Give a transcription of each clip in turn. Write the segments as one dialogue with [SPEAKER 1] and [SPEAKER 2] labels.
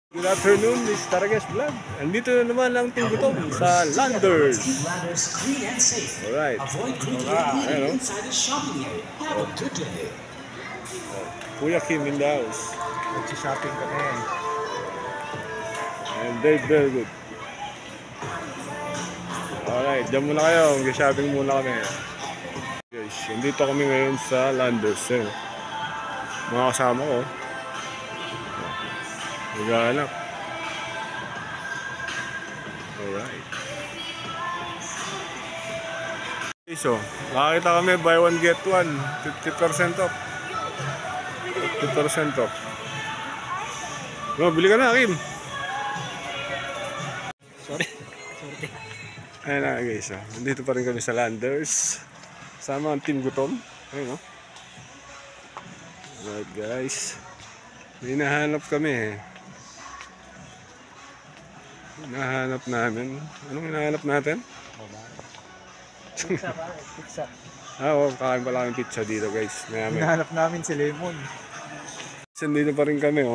[SPEAKER 1] Good afternoon, this is Taragas Vlog. Andito na naman ang Team Gutom sa Landers. Alright. Ayan o. Kuya Kim in the house.
[SPEAKER 2] Nag-shopping kami.
[SPEAKER 1] And they're very good. Alright, dyan muna kayo. Mag-shopping muna kami. Guys, andito kami ngayon sa Landers. Mga kasama ko. Naghahanap. Alright. Okay, so, nakakita kami buy one get one. 50% off. 50% off. No, bili ka na, Kim.
[SPEAKER 2] Sorry.
[SPEAKER 1] Ayan na guys, nandito pa rin kami sa Landers. Sama ang Team Gutom. Ayun, no? Alright guys. May nahanap kami. Hinahanap namin. Anong hinahanap natin?
[SPEAKER 2] Pizza pare, pizza.
[SPEAKER 1] Oo, kakain pala kami pizza dito guys.
[SPEAKER 2] Hinahanap namin si Lemon.
[SPEAKER 1] Dito pa rin kami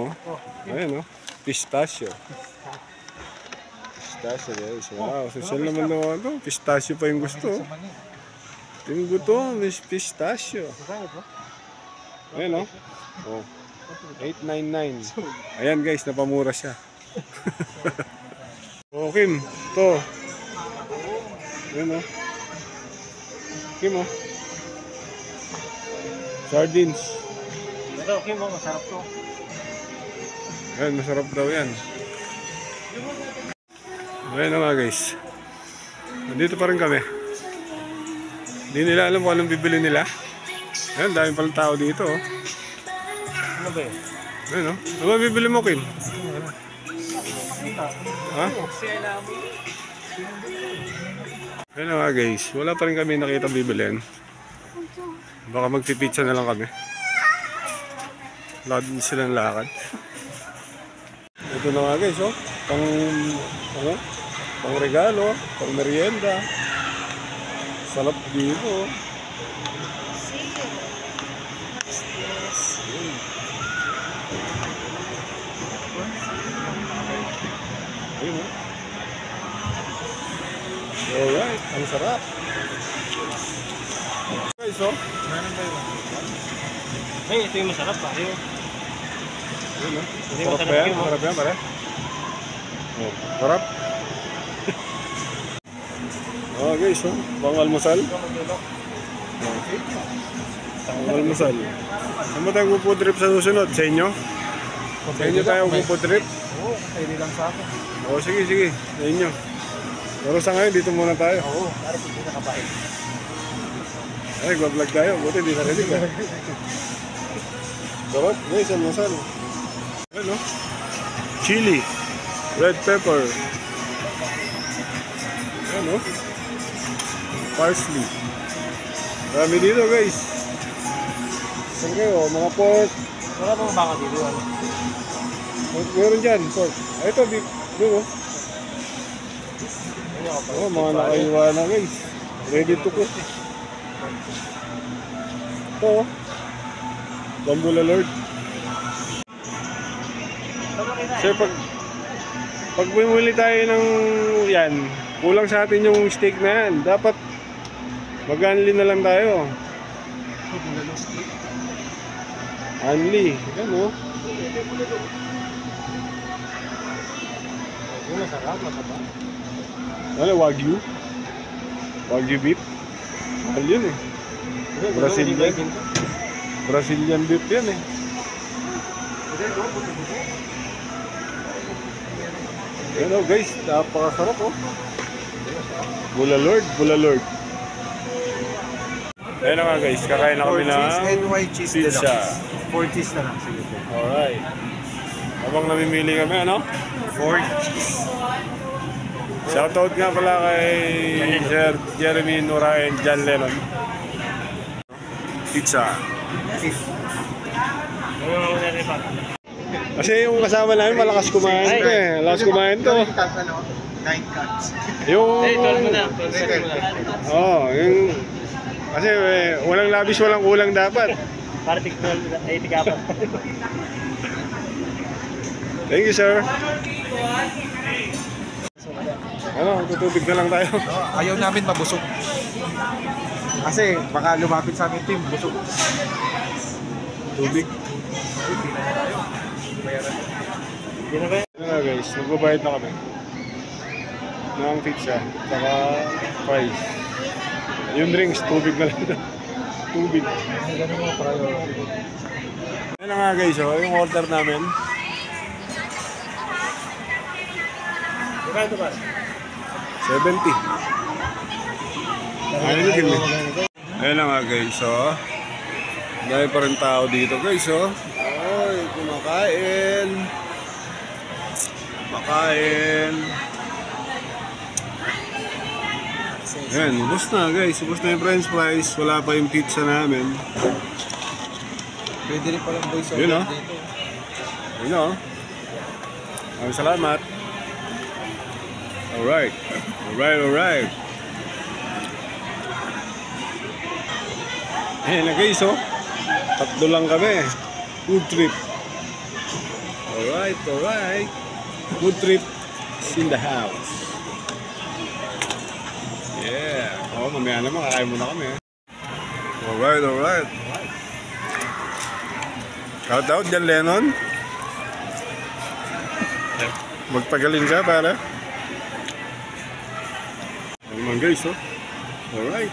[SPEAKER 1] Ayan pistachio. Pistachio guys. Wow, social naman naman pistachio pa yung gusto. Yung gusto, may pistachio. Ayan oh. 899. Ayan guys, napamura siya. Kim, to. Ayan Kim sardines.
[SPEAKER 2] Ito, Kim, masarap to.
[SPEAKER 1] Ayan, masarap daw yan. Ayan na nga guys. Nandito pa rin kami. Hindi nila alam kung anong bibili nila. Ayan, dami palang tao dito
[SPEAKER 2] Ano ba yun?
[SPEAKER 1] Ayan ano ba bibili mo, Kim? Ha? Ayan na nga guys. Wala pa rin kami nakita bibilin. Baka magpipizza na lang kami. Wala din silang lakad. Ito na nga guys pang regalo, pang merienda. Sarap dito Alright, ang sarap. Guys,
[SPEAKER 2] Meron ba yun? Ay, ito yung masarap pa. Ayun.
[SPEAKER 1] Sarap ba yan? Sarap yan pare? Sarap. Guys, pang almusal. Pang almusal. Saan ba tayo pupo trip sa susunod? Sa inyo? Sa inyo tayo pupo trip?
[SPEAKER 2] Oo, pwede lang sa akin.
[SPEAKER 1] Sige. Sa inyo. Pero sa ngayon, dito muna tayo.
[SPEAKER 2] Oo, para hindi nakabahin.
[SPEAKER 1] Ay, vlog tayo. Buti, di narinig Sarap, guys, almusal. Ayan, chili, red pepper. Ayan, parsley. Marami dito, guys. Saan kayo? Mga pork.
[SPEAKER 2] Wala pang baka dito.
[SPEAKER 1] Meron dyan, pork. Ito, beef. Dito, mga nakaiwa na guys. Ready to cook. Ito Bambula Lord. So pag bumili tayo ng yan, kulang sa atin yung steak na yan. Dapat mag-unli na lang tayo. Unli. Yan
[SPEAKER 2] Masarap.
[SPEAKER 1] Ano, Wagyu? Wagyu beef? Mahal yun Brazilian beef yan Ayan guys, napakasarap Bula Lord. Ayan na nga guys, kakain na kami ng pizza.
[SPEAKER 2] 4 cheese na lang. Sige.
[SPEAKER 1] Alright. Habang namimili kami,
[SPEAKER 2] 4 cheese.
[SPEAKER 1] Shoutout nga pala kay Sir Jeremy Nora and John Lennon. Pizza. Kasi yung kasama namin malakas kumain Malakas kumain to.
[SPEAKER 2] 9 cuts.
[SPEAKER 1] Yung...
[SPEAKER 2] 12 mo na.
[SPEAKER 1] yung... Kasi walang labis, walang kulang dapat.
[SPEAKER 2] Para tig 12, 80 ka pa.
[SPEAKER 1] Thank you, sir. Ano, tutubig na lang tayo.
[SPEAKER 3] Ayaw namin mabusog. Kasi baka lumapit sa amin team, busog.
[SPEAKER 1] Tubig. Ano na guys, magbabayad na kami. Ng pizza, saka fries. Yung drinks, tubig na lang. Tubig.
[SPEAKER 3] Ganun mga priority.
[SPEAKER 1] Yan na nga guys, oh, yung order namin.
[SPEAKER 2] Ito ba?
[SPEAKER 1] 70. Ayun na nga guys, oh. Dahil pa rin tao dito guys, oh. Oy, kumakain. Kumakain. Ayan, ubos na guys. Ubos na yung french fries. Wala pa yung pizza namin.
[SPEAKER 3] Pwede rin palang voice
[SPEAKER 1] Yun,
[SPEAKER 3] over
[SPEAKER 1] oh.
[SPEAKER 3] dito.
[SPEAKER 1] Ayun, oh. Maraming salamat. Alright. Alright, alright. Ayan na guys, oh. Tatlo lang kami. Food trip. Alright, alright. Food trip is in the house. Yeah. Oh, mamaya naman, kakain muna kami. Alright, alright. Shout out John Lennon. Magpagaling siya para. Ano naman guys, oh. Alright.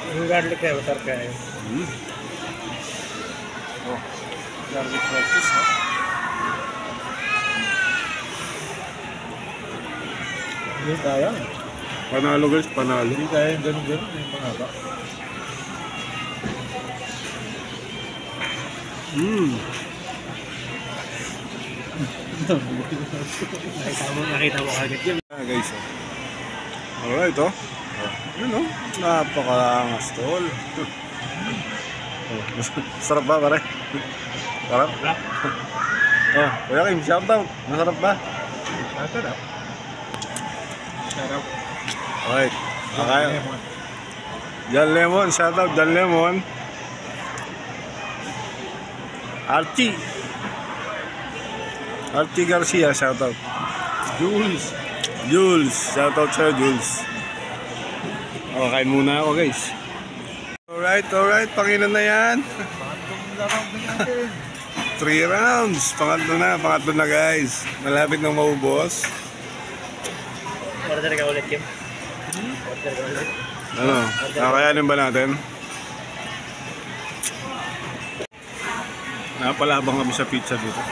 [SPEAKER 2] Yung garlic kayo, masarap kayo.
[SPEAKER 1] Oh, garlic practice, ha?
[SPEAKER 3] Hindi kaya.
[SPEAKER 1] Panalo guys, panalo.
[SPEAKER 3] Hindi kaya yung ganun-ganun. Yung mga ba.
[SPEAKER 2] Nakita mo kagad yun.
[SPEAKER 1] Guys, oh. Alright, oh. Yun, oh. Napakaangas, tol. Oh, sarap ba, pare? Sarap? Oh, Kuya Kim, shout out. Masarap ba?
[SPEAKER 3] Sarap. Sarap.
[SPEAKER 1] Alright. Okay. John Lemon, shout out John Lemon. Archie. Archie Garcia, shout out.
[SPEAKER 3] Jules.
[SPEAKER 1] Jules, shout out sa'yo, Jules. Kain muna ako, guys. Alright, alright. Pangilan na yan.
[SPEAKER 3] Pangatlong natin.
[SPEAKER 1] 3 rounds. Pangatlo na, guys. Malapit nang maubos.
[SPEAKER 2] Order ka ulit, Kim. Order ka ulit.
[SPEAKER 1] Ano? Kakayanin ba natin? Napalabang kami sa pizza dito.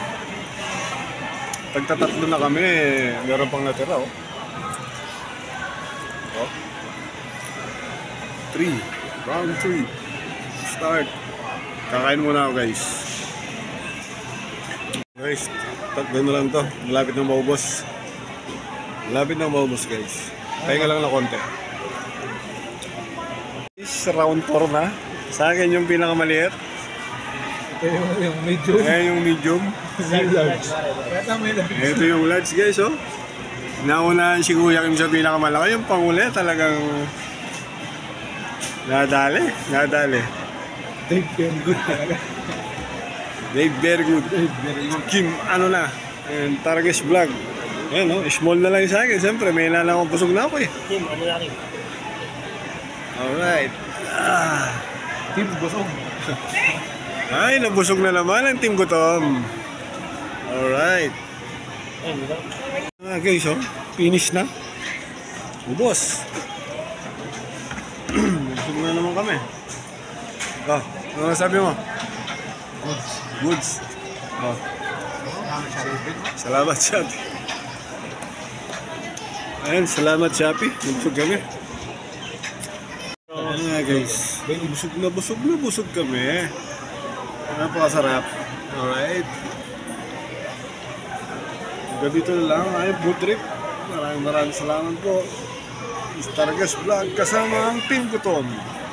[SPEAKER 1] Pagtatatlo na kami, meron pang natira, oh. Oh. 3. Round 3. Start. Kakain muna ako, guys. Guys, tatlo na lang to. Malapit na maubos. Malapit na maubos, guys. Pahinga lang na konti. Round 4 na. Sa akin yung pinakamaliit.
[SPEAKER 3] Ito yung medium.
[SPEAKER 1] Ayan yung medium. Ito yung large, guys, oh. Naunahan si Kuya Kim sa pinakamalaki. Yung panguli talagang nadali.
[SPEAKER 3] Dave, very good talaga.
[SPEAKER 1] Dave, very good. Kim, ano na. And Target Vlog. Ayan, oh. Small na lang sa akin. Siyempre, may nalang akong pusog na ako, eh.
[SPEAKER 2] Kim, ano na rin?
[SPEAKER 1] Alright.
[SPEAKER 3] Team busog.
[SPEAKER 1] Ay, nabusog na naman ang team Gutom. Alright.
[SPEAKER 2] Ayun, diba?
[SPEAKER 1] Guys, oh. Finish na. Ubos. Busog na naman kami. Oh, ano sabi mo? Goods. Oh. Salamat, Shopee. Ayan, salamat, Shopee. Nabusog kami. Ayan nga, guys. Busog kami. Napakasarap. Alright. Ganito na lang ay food trip. Maraming salamat po. Target Vlog kasama ang Team Gutom.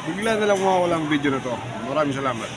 [SPEAKER 1] Bigla na lang mawawala ang video na to. Maraming salamat.